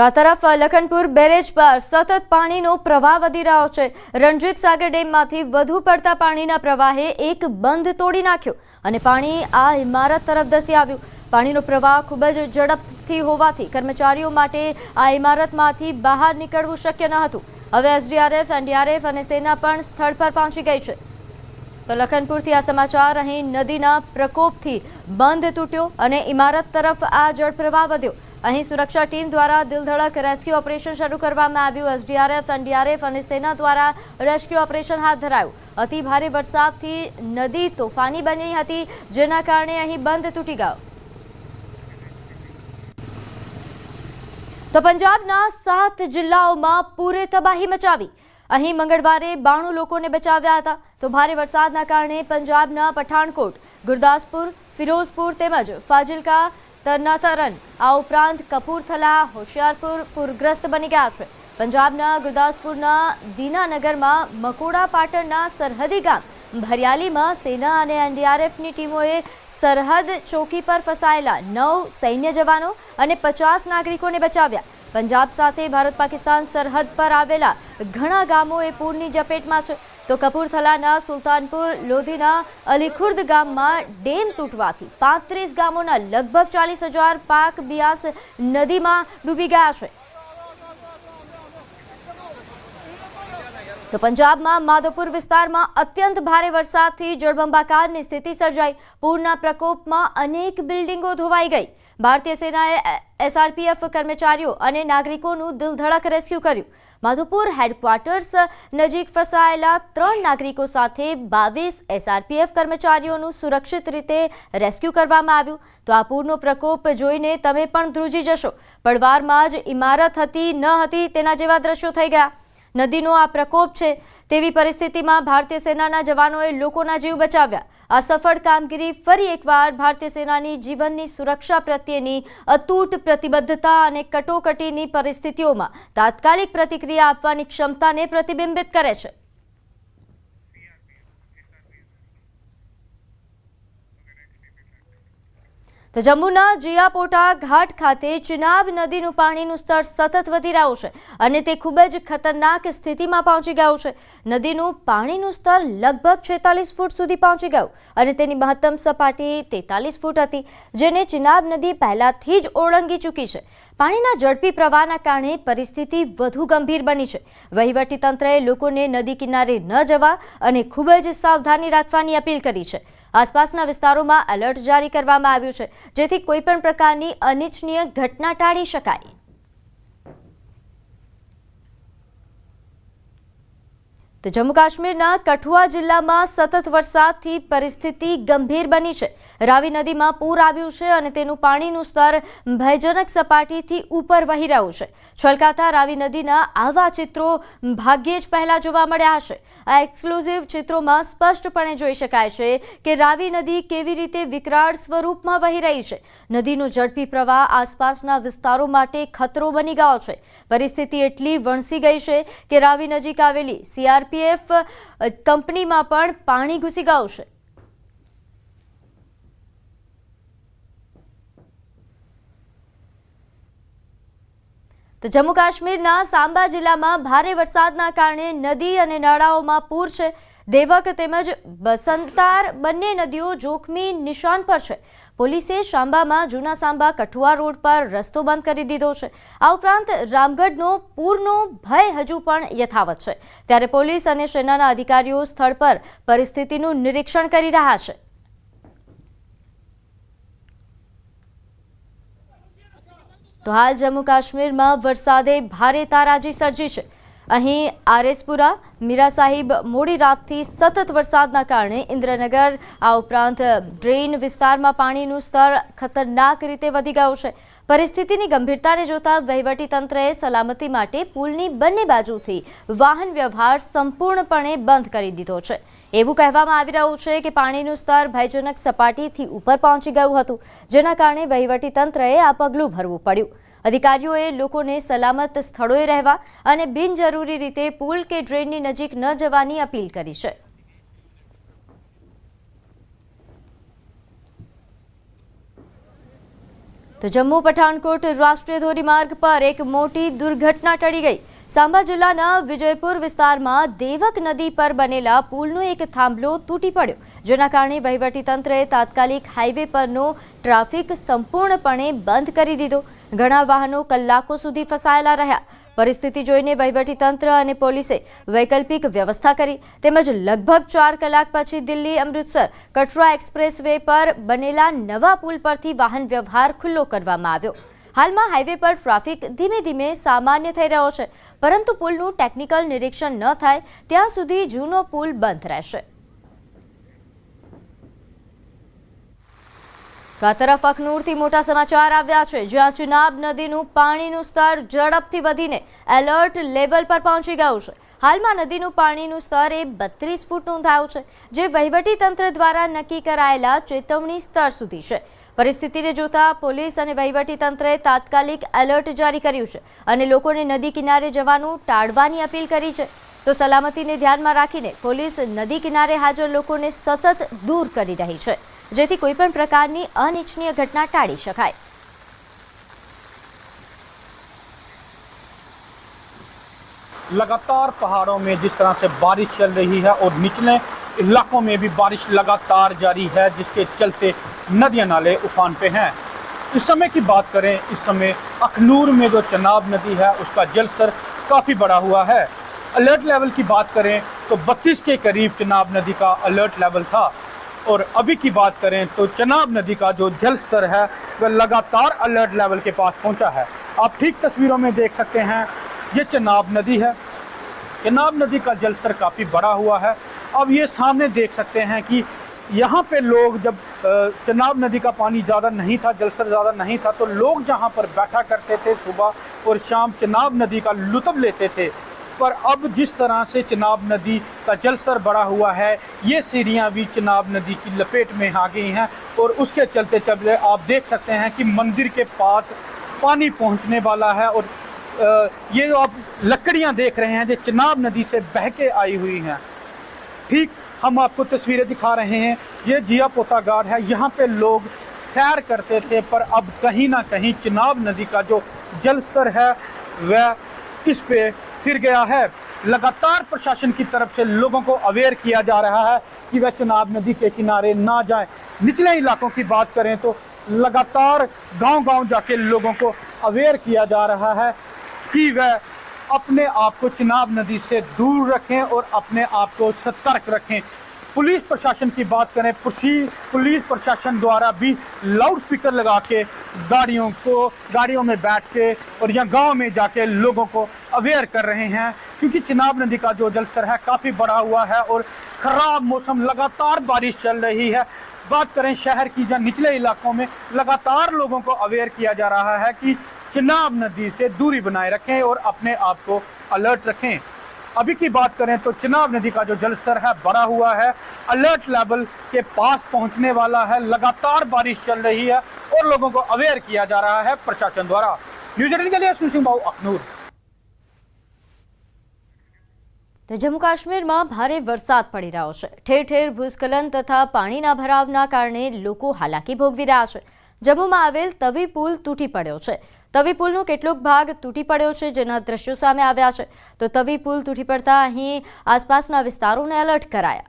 તો આ તરફ લખનપુર બેરેજ પર સતત પાણીનો પ્રવાહ વધી રહ્યો છે। રણજીત સાગર ડેમમાંથી વધુ પડતા પાણીના પ્રવાહે એક બંધ તોડી નાખ્યો અને પાણી આ ઇમારત તરફ ધસી આવ્યું। પાણીનો પ્રવાહ ખૂબ જ ઝડપથી હોવાથી કર્મચારીઓ માટે આ ઇમારતમાંથી બહાર નીકળવું શક્ય ન હતું। હવે એસડીઆરએફ, એનડીઆરએફ અને સેના પણ સ્થળ પર પહોંચી ગઈ છે। તો લખનપુરથી આ સમાચાર। અહીં નદીના પ્રકોપથી બંધ તૂટ્યો અને ઇમારત તરફ આ જળપ્રવાહ વધ્યો। અહીં સુરક્ષા ટીમ દ્વારા દિલધડક રેસ્ક્યુ ઓપરેશન શરૂ કરવામાં આવ્યું। એસડીઆરએફ, એનડીઆરએફ અને સેના દ્વારા રેસ્ક્યુ ઓપરેશન હાથ ધરાયું। અતિ ભારે વરસાદથી નદી તોફાની બની હતી, જેના કારણે અહીં બંધ તૂટી ગયો। તો પંજાબના 7 જિલ્લાઓમાં પૂરે તબાહી મચાવી। અહીં મંગળવારે 92 લોકોને બચાવ્યા હતા। તો ભારે વરસાદના કારણે પંજાબના પઠાણકોટ, ગુરદાસપુર, ફિરોઝપુર તેમજ ફાજિલકા, તરનાતરન આ ઉપરાંત કપૂરથલા, હોશિયારપુર પૂરગ્રસ્ત બની ગયા છે। પંજાબના ગુરદાસપુરના દીનાનગરમાં મકોડા પાટણના સરહદી ગામ ભરિયાલીમાં સેના અને એનડીઆરએફની ટીમોએ સરહદ ચોકી પર ફસાયેલા 9 સૈન્ય જવાનો અને 50 નાગરિકોને બચાવ્યા। પંજાબ સાથે ભારત પાકિસ્તાન સરહદ પર આવેલા ઘણા ગામો એ પૂરની ઝપેટમાં છે। તો કપૂરથલાના સુલતાનપુર લોધીના અલીખુર્દ ગામમાં ડેમ તૂટવાથી 35 ગામોના લગભગ 40,000 પાક બિયાસ નદીમાં ડૂબી ગયા છે। તો પંજાબમાં માધોપુર વિસ્તારમાં અત્યંત ભારે વરસાદથી જળબંબાકારની સ્થિતિ સર્જાઈ। પૂરના પ્રકોપમાં અનેક બિલ્ડિંગો ધોવાઈ ગઈ। ભારતીય સેનાએ એસઆરપીએફ કર્મચારીઓ અને નાગરિકોનું દિલધડક રેસ્ક્યુ કર્યું। માધોપુર હેડક્વાર્ટર્સ નજીક ફસાયેલા 3 નાગરિકો સાથે 22 એસઆરપીએફ કર્મચારીઓનું સુરક્ષિત રીતે રેસ્ક્યુ કરવામાં આવ્યું। તો આ પૂરનો પ્રકોપ જોઈને તમે પણ ધ્રુજી જશો। પડવારમાં જ ઇમારત હતી ન હતી તેના જેવા દ્રશ્યો થઈ ગયા। નદીનો આ પ્રકોપ છે તેવી પરિસ્થિતિમાં ભારતીય સેનાના જવાનોએ લોકોના જીવ બચાવ્યા। આ સફળ કામગીરી ફરી એકવાર ભારતીય સેનાની જીવનની સુરક્ષા પ્રત્યેની અતૂટ પ્રતિબદ્ધતા અને કટોકટીની પરિસ્થિતિઓમાં તાત્કાલિક પ્રતિક્રિયા આપવાની ક્ષમતાને પ્રતિબિંબિત કરે છે। તો જમ્મુના જિયાપોટા ઘાટ ખાતે ચિનાબ નદીનું પાણીનું સ્તર સતત વધી રહ્યું છે અને તે ખૂબ જ ખતરનાક સ્થિતિમાં પહોંચી ગયું છે। નદીનું પાણીનું સ્તર લગભગ 46 ફૂટ સુધી પહોંચી ગયું અને તેની મહત્તમ સપાટી 43 ફૂટ હતી, જેને ચિનાબ નદી પહેલાથી જ ઓળંગી ચૂકી છે। પાણીના ઝડપી પ્રવાહના કારણે પરિસ્થિતિ વધુ ગંભીર બની છે। વહીવટીતંત્રએ લોકોને નદી કિનારે ન જવા અને ખૂબ જ સાવધાની રાખવાની અપીલ કરી છે। આસપાસના વિસ્તારોમાં એલર્ટ જારી કરવામાં આવ્યું છે, જેથી કોઈપણ પ્રકારની અનિચ્છનીય ઘટના ટાળી શકાય। તો જમ્મુ કાશ્મીરના કઠુઆ જિલ્લામાં સતત વરસાદથી પરિસ્થિતિ ગંભીર બની છે। રાવી નદીમાં પૂર આવ્યું છે અને તેનું પાણીનું સ્તર ભયજનક સપાટીથી ઉપર વહી રહ્યું છે। છલકાતા રાવી નદીના આવા ચિત્રો ભાગ્યે જ પહેલા જોવા મળ્યા હશે। આ એક્સક્લુઝિવ ચિત્રોમાં સ્પષ્ટપણે જોઈ શકાય છે કે રાવી નદી કેવી રીતે વિકરાળ સ્વરૂપમાં વહી રહી છે। નદીનો ઝડપી પ્રવાહ આસપાસના વિસ્તારો માટે ખતરો બની ગયો છે। પરિસ્થિતિ એટલી વણસી ગઈ છે કે રાવી નજીક આવેલી સીઆરપીએફ કંપનીમાં પણ પાણી ઘૂસી ગયું છે। તો જમ્મુ કાશ્મીરના સાંબા જિલ્લામાં ભારે વરસાદના કારણે નદી અને નાળાઓમાં પૂર છે। દેવક તેમજ બસંતાર બંને નદીઓ જોખમી નિશાન પર છે। પોલીસે સાંબામાં જૂના સાંબા કઠુઆ રોડ પર રસ્તો બંધ કરી દીધો છે। આ ઉપરાંત રામગઢનો પૂરનો ભય હજુ પણ યથાવત છે, ત્યારે પોલીસ અને સેનાના અધિકારીઓ સ્થળ પર પરિસ્થિતિનું નિરીક્ષણ કરી રહ્યા છે। તો હાલ જમ્મુ કાશ્મીરમાં વરસાદે ભારે તારાજી સર્જી છે। અહીં આરએસપુરા, મીરા સાહિબ મોડી રાતથી સતત વરસાદના કારણે ઇન્દ્રનગર આ ઉપરાંત ડ્રેઇન વિસ્તારમાં પાણીનું સ્તર ખતરનાક રીતે વધી ગયું છે। પરિસ્થિતિની ગંભીરતાને જોતા વહીવટીતંત્રએ સલામતી માટે પુલની બંને બાજુથી વાહન વ્યવહાર સંપૂર્ણપણે બંધ કરી દીધો છે। એવું કહેવામાં આવી રહ્યું છે કે પાણીનું સ્તર ભયજનક સપાટીથી ઉપર પહોંચી ગયું હતું, જેના કારણે વહીવટીતંત્રએ આ પગલું ભરવું પડ્યું। અધિકારીઓએ લોકોને સલામત સ્થળોએ રહેવા અને બિનજરૂરી રીતે પુલ કે ડ્રેનની નજીક ન જવાની અપીલ કરી છે। તો જમ્મુ પઠાણકોટ રાષ્ટ્રીય ધોરીમાર્ગ પર એક મોટી દુર્ઘટના ટળી ગઈ। સાંબા જિલ્લાના વિજયપુર વિસ્તારમાં દેવક નદી પર બનેલા પુલનો એક થાંભલો તૂટી પડ્યો, જેના કારણે વહીવટીતંત્રએ તાત્કાલિક હાઈવે પરનો ટ્રાફિક સંપૂર્ણપણે બંધ કરી દીધો। ઘણા વાહનો કલાકો સુધી ફસાયેલા રહ્યા। પરિસ્થિતિ જોઈને વહીવટીતંત્ર અને પોલીસે વૈકલ્પિક વ્યવસ્થા કરી, તેમજ લગભગ 4 કલાક પછી દિલ્હી અમૃતસર કટરા એક્સપ્રેસ વે પર બનેલા નવા પુલ પરથી વાહન વ્યવહાર ખુલ્લો કરવામાં આવ્યો। હાલમાં હાઈવે પર ટ્રાફિક ધીમે ધીમે સામાન્ય થઈ રહ્યો છે, પરંતુ પુલનું ટેકનિકલ નિરીક્ષણ ન થાય ત્યાં સુધી જૂનો પુલ બંધ રહેશે। તો આ તરફ અખનૂરથી મોટા સમાચાર આવ્યા છે, જ્યાં ચિનાબ નદીનું પાણીનું સ્તર ઝડપથી વધીને એલર્ટ લેવલ પર પહોંચી ગયું છે। હાલમાં નદીનું પાણીનું સ્તર 32 ફૂટ નોંધાયું છે, જે વહીવટીતંત્ર દ્વારા નક્કી કરાયેલા ચેતવણી સ્તર સુધી છે। પરિસ્થિતિને જોતા પોલીસ અને વહીવટીતંત્રએ તાત્કાલિક એલર્ટ જારી કર્યું છે અને લોકોને નદી કિનારે જવાનું ટાળવાની અપીલ કરી છે। તો સલામતીને ધ્યાનમાં રાખીને પોલીસ નદી કિનારે હાજર લોકોને સતત દૂર કરી રહી છે, જેથી કોઈપણ પ્રકારની અનિચ્છનીય घटना टाળી શકાય। लगातार पहाड़ों में जिस तरह से बारिश चल रही है और निचले इलाकों में भी बारिश लगातार जारी है, जिसके चलते नदियां नाले उफान पे हैं। इस समय की बात करें, इस समय अखनूर में जो चनाब नदी है उसका जलस्तर काफ़ी बढ़ा हुआ है। अलर्ट लेवल की बात करें तो 32 के करीब चनाब नदी का अलर्ट लेवल था, और अभी की बात करें तो चनाब नदी का जो जल स्तर है वह लगातार अलर्ट लेवल के पास पहुंचा है। आप ठीक तस्वीरों में देख सकते हैं, ये चनाब नदी है। चनाब नदी का जल स्तर काफ़ी बढ़ा हुआ है। अब ये सामने देख सकते हैं कि यहाँ पे लोग जब चनाब नदी का पानी ज़्यादा नहीं था, जल स्तर ज़्यादा नहीं था, तो लोग जहाँ पर बैठा करते थे सुबह और शाम चनाब नदी का लुत्फ़ लेते थे। पर अब जिस तरह से चनाब नदी का जलस्तर बढ़ा हुआ है, ये सीढ़ियाँ भी चनाब नदी की लपेट में आ गई हैं, और उसके चलते चलते आप देख सकते हैं कि मंदिर के पास पानी पहुंचने वाला है। और ये जो आप लकड़ियाँ देख रहे हैं, जो चनाब नदी से बह के आई हुई हैं। ठीक हम आपको तस्वीरें दिखा रहे हैं, ये जिया पोता घाट है, यहाँ पे लोग सैर करते थे, पर अब कहीं ना कहीं चनाब नदी का जो जलस्तर है वह इस पे फिर गया है। लगातार प्रशासन की तरफ से लोगों को अवेयर किया जा रहा है कि वह चनाब नदी के किनारे ना जाएं। निचले इलाकों की बात करें तो लगातार गांव-गांव जाके लोगों को अवेयर किया जा रहा है कि वह अपने आप को चनाब नदी से दूर रखें और अपने आप को सतर्क रखें। पुलिस प्रशासन की बात करें, पुलिस प्रशासन द्वारा भी लाउड स्पीकर लगा के गाड़ियों में बैठ के और यहाँ गांव में जाके लोगों को अवेयर कर रहे हैं, क्योंकि चनाब नदी का जो जलस्तर है काफ़ी बढ़ा हुआ है और ख़राब मौसम, लगातार बारिश चल रही है। बात करें शहर की, जहाँ निचले इलाकों में लगातार लोगों को अवेयर किया जा रहा है कि चनाब नदी से दूरी बनाए रखें और अपने आप को अलर्ट रखें। अभी की बात करें तो चनाब नदी का जो जलस्तर है बढ़ा हुआ है, अलर्ट लेवल के पास पहुंचने वाला है। लगातार बारिश चल रही है और लोगों को अवेयर किया जा रहा है प्रशासन द्वारा। न्यूज़ 18 के लिए सुनिल बाबू, अखनूर। તો જમ્મુ કાશ્મીરમાં ભારે વરસાદ પડી રહ્યો છે। ઠેર ઠેર ભૂસ્ખલન તથા પાણીના ભરાવના કારણે લોકો હાલાકી ભોગવી રહ્યા છે। જમ્મુમાં આવેલ તવી પુલ તૂટી પડ્યો છે। તવી પુલનો કેટલોક ભાગ તૂટી પડ્યો છે, જેના દ્રશ્યો સામે આવ્યા છે। તો તવી પુલ તૂટી પડતા અહીં આસપાસના વિસ્તારોને એલર્ટ કરાયા।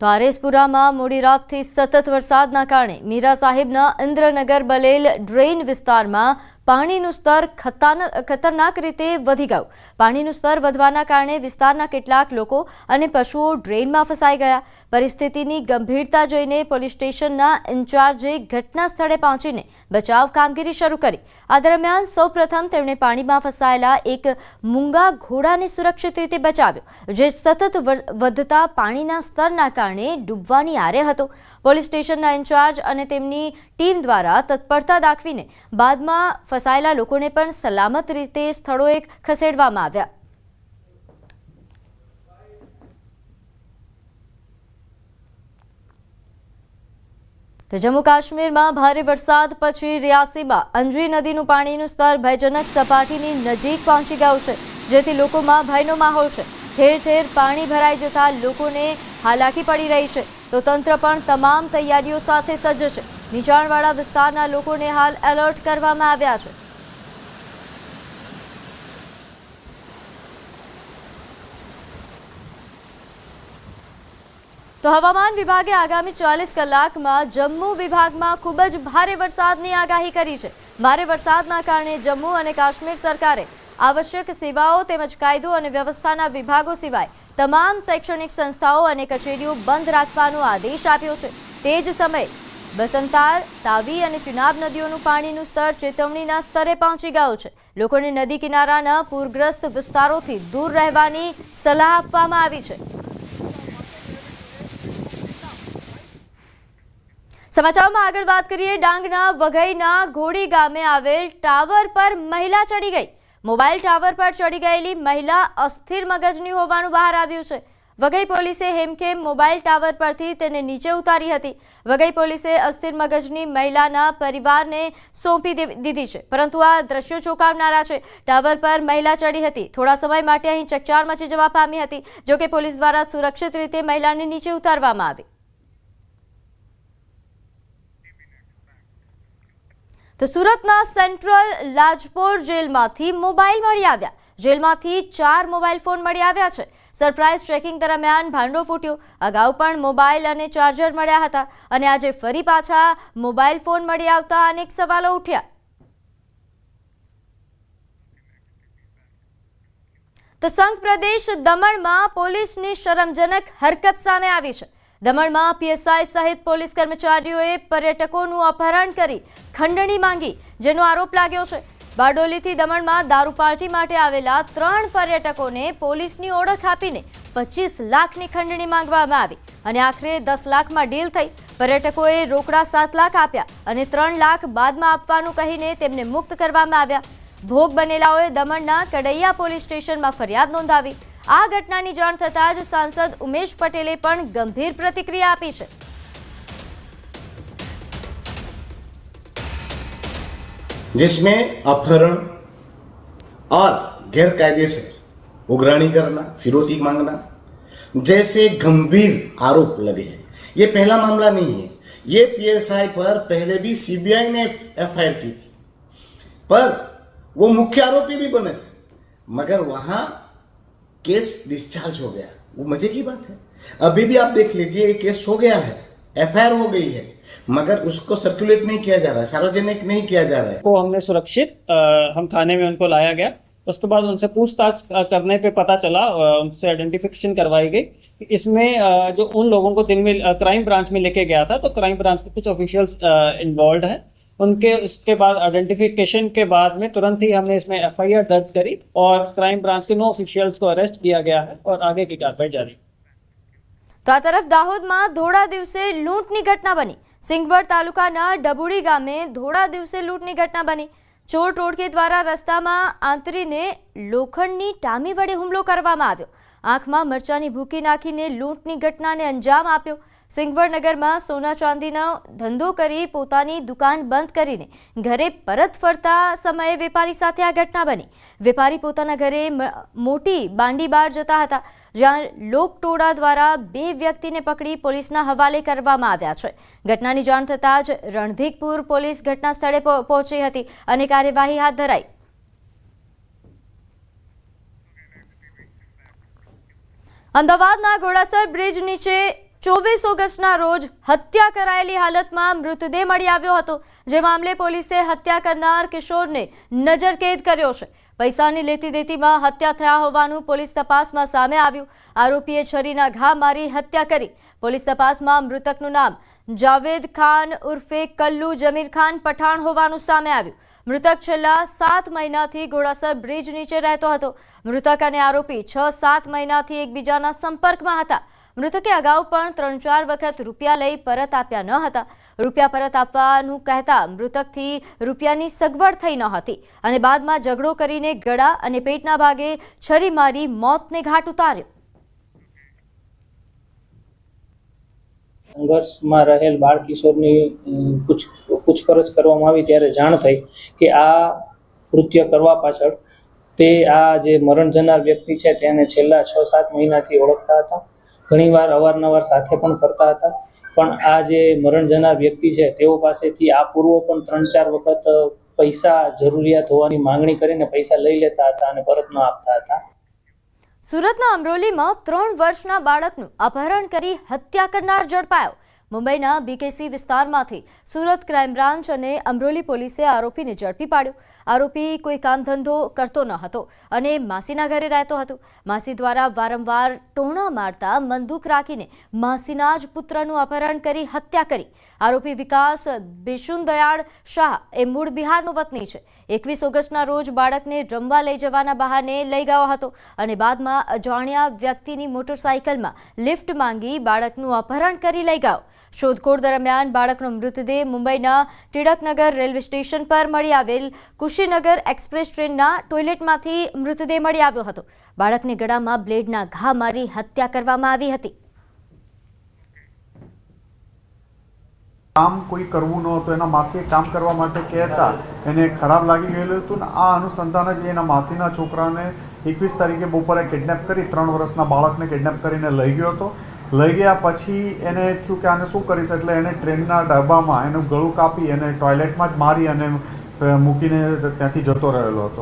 તો આરેસપુરામાં મોડી રાતથી સતત વરસાદના કારણે મીરા સાહિબના ઇન્દ્રનગર બલેલ ડ્રેઇન વિસ્તારમાં પાણીનું સ્તર ખતરનાક રીતે વધી ગયું। પાણીનું સ્તર વધવાના કારણે વિસ્તારના કેટલાક લોકો અને પશુઓ ડ્રેઇનમાં ફસાઈ ગયા। પરિસ્થિતિની ગંભીરતા જોઈને પોલીસ સ્ટેશનના ઇન્ચાર્જે ઘટના સ્થળે પહોંચીને બચાવ કામગીરી શરૂ કરી। આ દરમિયાન સૌપ્રથમ તેમણે પાણીમાં ફસાયેલા એક મૂંગા ઘોડાને સુરક્ષિત રીતે બચાવ્યો, જે સતત વધતા પાણીના સ્તરના કારણે ડૂબવાની આરે હતો। પોલીસ સ્ટેશનના ઇન્ચાર્જ અને તેમની ટીમ દ્વારા તત્પરતા દાખવીને બાદમાં ફસાયેલા લોકોને પણ સલામત રીતે સ્થળોએ ખસેડવામાં આવ્યા। તો જમ્મુ કાશ્મીરમાં ભારે વરસાદ પછી રિયાસીમાં અંજવી નદીનું પાણીનું સ્તર ભયજનક સપાટીની નજીક પહોંચી ગયું છે, જેથી લોકોમાં ભયનો માહોલ છે। ઠેર ઠેર પાણી ભરાઈ જતા લોકોને હાલાકી પડી રહી છે, તો તંત્ર પણ તમામ તૈયારીઓ સાથે સજ્જ છે. નીચાણવાળા વિસ્તારના લોકોને હાલ એલર્ટ કરવામાં આવ્યા છે. તો હવામાન વિભાગે આગામી 40 કલાકમાં જમ્મુ વિભાગમાં ખૂબ જ ભારે વરસાદની આગાહી કરી છે. ભારે વરસાદના કારણે જમ્મુ અને કાશ્મીર સરકારે આવશ્યક સેવાઓ તેમજ કાયદો અને વ્યવસ્થાના વિભાગો સિવાય તમામ શૈક્ષણિક સંસ્થાઓ અને કચેરીઓ બંધ રાખવાનો આદેશ આપ્યો છે. તે જ સમયે બસંતાર, તાવી અને ચિનાબ નદીઓનું પાણીનું સ્તર ચેતવણીના સ્તરે પહોંચી ગયું છે. લોકોને નદી કિનારાના પૂરગ્રસ્ત વિસ્તારોથી દૂર રહેવાની સલાહ આપવામાં આવી છે. સમાચારમાં આગળ વાત કરીએ. ડાંગના વઘઈના ઘોડી ગામે આવેલ ટાવર પર મહિલા ચડી ગઈ. મોબાઈલ ટાવર પર ચડી ગયેલી મહિલા અસ્થિર મગજની હોવાનું બહાર આવ્યું છે. વઘઈ પોલીસે હેમખેમ મોબાઈલ ટાવર પરથી તેને નીચે ઉતારી હતી. વઘઈ પોલીસે અસ્થિર મગજની મહિલાના પરિવારને સોંપી દીધી છે, પરંતુ આ દ્રશ્યો ચોંકાવનારા છે. ટાવર પર મહિલા ચડી હતી. થોડા સમય માટે અહીં ચકચાર મચી જવા પામી હતી. જોકે પોલીસ દ્વારા સુરક્ષિત રીતે મહિલાને નીચે ઉતારવામાં આવી. તો સુરતના સેન્ટ્રલ લાજપોર જેલમાંથી મોબાઈલ મળી આવ્યા. જેલમાંથી 4 મોબાઈલ ફોન મળી આવ્યા છે. સરપ્રાઇઝ ચેકિંગ દરમિયાન ભાંડો ફૂટ્યો. અગાઉ પણ મોબાઈલ અને ચાર્જર મળ્યા હતા અને આજે ફરી પાછા મોબાઈલ ફોન મળી આવતા અનેક સવાલો ઉઠ્યા. તો સંઘ પ્રદેશ દમણમાં પોલીસની શરમજનક હરકત સામે આવી છે. દમણમાં પીએસઆઈ સહિત પોલીસ કર્મચારીઓએ પર્યટકોનું અપહરણ કરી ખંડણી માંગી, જેનો આરોપ લાગ્યો છે. બારડોલીથી દમણમાં દારૂ પાર્ટી માટે આવેલા 3 પર્યટકોને પોલીસની ઓળખ આપીને 25 લાખની ખંડણી માંગવામાં આવી અને આખરે 10 લાખમાં ડીલ થઈ. પર્યટકોએ રોકડા 7 લાખ આપ્યા અને 3 લાખ બાદમાં આપવાનું કહીને તેમને મુક્ત કરવામાં આવ્યા. ભોગ બનેલાઓએ દમણના કડૈયા પોલીસ સ્ટેશનમાં ફરિયાદ નોંધાવી. આ ઘટનાની જાણ થતાં જ સાંસદ ઉમેશ પટેલે પણ ગંભીર પ્રતિક્રિયા આપી છે. जिसमें अपहरण और गैरकायदे से उग्राणी करना, फिरौती मांगना जैसे गंभीर आरोप लगे हैं. ये पहला मामला नहीं है. ये पीएसआई पर पहले भी सीबीआई ने एफआईआर की थी, पर वो मुख्य आरोपी भी बने थे, मगर वहाँ केस डिस्चार्ज हो गया. वो मजे की बात है. अभी भी आप देख लीजिए, ये केस हो गया है, एफआईआर हो गई है, मगर उसको सर्कुलेट नहीं किया जा रहा है, सार्वजनिक नहीं किया जा रहा है. को हमने सुरक्षित हम थाने में उनको लाया गया. उसके बाद उनसे पूछताछ करने पे पता चला, उनसे आइडेंटिफिकेशन करवाई गई कि इसमें जो उन लोगों को दिन में क्राइम ब्रांच में लेके गया था, तो क्राइम ब्रांच के कुछ ऑफिशियल्स इन्वॉल्व है. उनके उसके बाद आइडेंटिफिकेशन के बाद में तुरंत ही हमने इसमें एफआईआर दर्ज करी और क्राइम ब्रांच के 9 ऑफिशियल्स को अरेस्ट किया गया है और आगे की कार्रवाई जारी. તો આ તરફ દાહોદમાં ધોળા દિવસે લૂંટની ઘટના બની. સિંગવડ તાલુકાના ડબુડી ગામે ધોળા દિવસે લૂંટની ઘટના બની. ચોર ટોળકી દ્વારા રસ્તામાં આંતરીને લોખંડની ટામી વડે હુમલો કરવામાં આવ્યો. આંખમાં મરચાની ભૂકી નાખીને લૂંટની ઘટનાને અંજામ આપ્યો. સિંગવડ નગરમાં સોના ચાંદીનો ધંધો કરી પોતાની દુકાન બંધ કરીને ઘરે પરત ફરતા સમયે વેપારી સાથે આ ઘટના બની. વેપારી પોતાના ઘરે મોટી બાંડી બાર જતા હતા, જ્યાં લોકટોળા દ્વારા 2 વ્યક્તિને પકડી પોલીસના હવાલે કરવામાં આવ્યા છે. ઘટનાની જાણ થતાં જ રણધીકપુર પોલીસ ઘટના સ્થળે પહોંચી હતી અને કાર્યવાહી હાથ ધરાઈ. અમદાવાદના ઘોડાસર બ્રિજ નીચે 24 ઓગસ્ટના રોજ હત્યા કરાયેલી હાલતમાં મૃતદેહ મળી આવ્યો હતો. જે મામલે પોલીસે હત્યા કરનાર કિશોરને નજરકેદ કર્યો છે. પૈસાની લેતી દેતીમાં હત્યા થયા હોવાનું પોલીસ તપાસમાં સામે આવ્યું. આરોપીએ છરીના ઘા મારી હત્યા કરી. પોલીસ તપાસમાં મૃતકનું નામ જાવેદ ખાન ઉર્ફે કલ્લુ જમીર ખાન પઠાણ હોવાનું સામે આવ્યું. મૃતક છેલ્લા 7 મહિનાથી ઘોડાસર બ્રિજ નીચે રહેતો હતો. મૃતક અને આરોપી 6-7 મહિનાથી એકબીજાના સંપર્કમાં હતા. મૃતકે અગાઉ પણ 3-4 વખત રૂપિયા લઈ પરત આપ્યા ન હતા. રૂપિયા પરત આપવાનું કહેતા મૃતકથી રૂપિયાની સગવડ થઈ ન હતી અને બાદમાં ઝઘડો કરીને ગળા અને પેટના ભાગે છરી મારી મોતને ઘાટ ઉતાર્યો. સંઘર્ષમાં રહેલ બાળ કિશોરની પૂછપરછ કરવામાં આવી ત્યારે જાણ થઈ કે આ કૃત્ય કરવા પાછળ તે આ જે મરણ જનાર વ્યક્તિ છે તેને છેલ્લા 6-7 મહિનાથી ઓળખતા હતા. ઘણીવાર અવારનવાર સાથે પણ ફરતા હતા. પણ આ જે મરણ જનાર વ્યક્તિ છે તેઓ પાસેથી આ પૂર્વ પણ 3-4 વખત પૈસા જરૂરિયાત હોવાની માંગણી કરીને પૈસા લઈ લેતા હતા અને પરત ન આપતા હતા. સુરતના અમરોલીમાં 3 વર્ષના બાળકનું અપહરણ કરી હત્યા કરનાર ઝડપાયો. મુંબઈના બીકેસી વિસ્તારમાંથી સુરત ક્રાઇમ બ્રાન્ચ અને અમરોલી પોલીસે આરોપીને ઝડપી પાડ્યો. આરોપી કોઈ કામ ધંધો કરતો ન હતો અને માસીના ઘરે રહેતો હતો. માસી દ્વારા વારંવાર ટોણા મારતા બંદૂક રાખીને માસીના જ પુત્રનું અપહરણ કરી હત્યા કરી. આરોપી વિકાસ બિશુનદયાળ શાહ એ મૂળ બિહારનો વતની છે. 21 ઓગસ્ટના રોજ બાળકને રમવા લઈ જવાના બહાને લઈ ગયો હતો અને બાદમાં અજાણ્યા વ્યક્તિની મોટરસાઇકલમાં લિફ્ટ માંગી બાળકનું અપહરણ કરી લઈ ગયો. શોધખોળ દરમિયાન બાળકનો મૃતદેહ મુંબઈના ટિળકનગર રેલવે સ્ટેશન પર મળી આવેલ કુશીનગર એક્સપ્રેસ ટ્રેનના ટોયલેટમાંથી મૃતદેહ મળી આવ્યો હતો. બાળકને ગળામાં બ્લેડના ઘા મારી હત્યા કરવામાં આવી હતી. કામ કોઈ કરવું ન હતું, એના માસીએ કામ કરવા માટે કહેતા એને ખરાબ લાગી ગયેલું હતું ને આ અનુસંધાને જ એના માસીના છોકરાને 21 તારીખે બપોરે કિડનેપ કરી 3 વર્ષના બાળકને કિડનેપ કરીને લઈ ગયો હતો. લઈ ગયા પછી એને થયું કે આને શું કરીશ એટલે એને ટ્રેનના ડબ્બામાં એનું ગળું કાપી અને ટોયલેટમાં જ મારી અને મૂકીને ત્યાંથી જતો રહેલો હતો.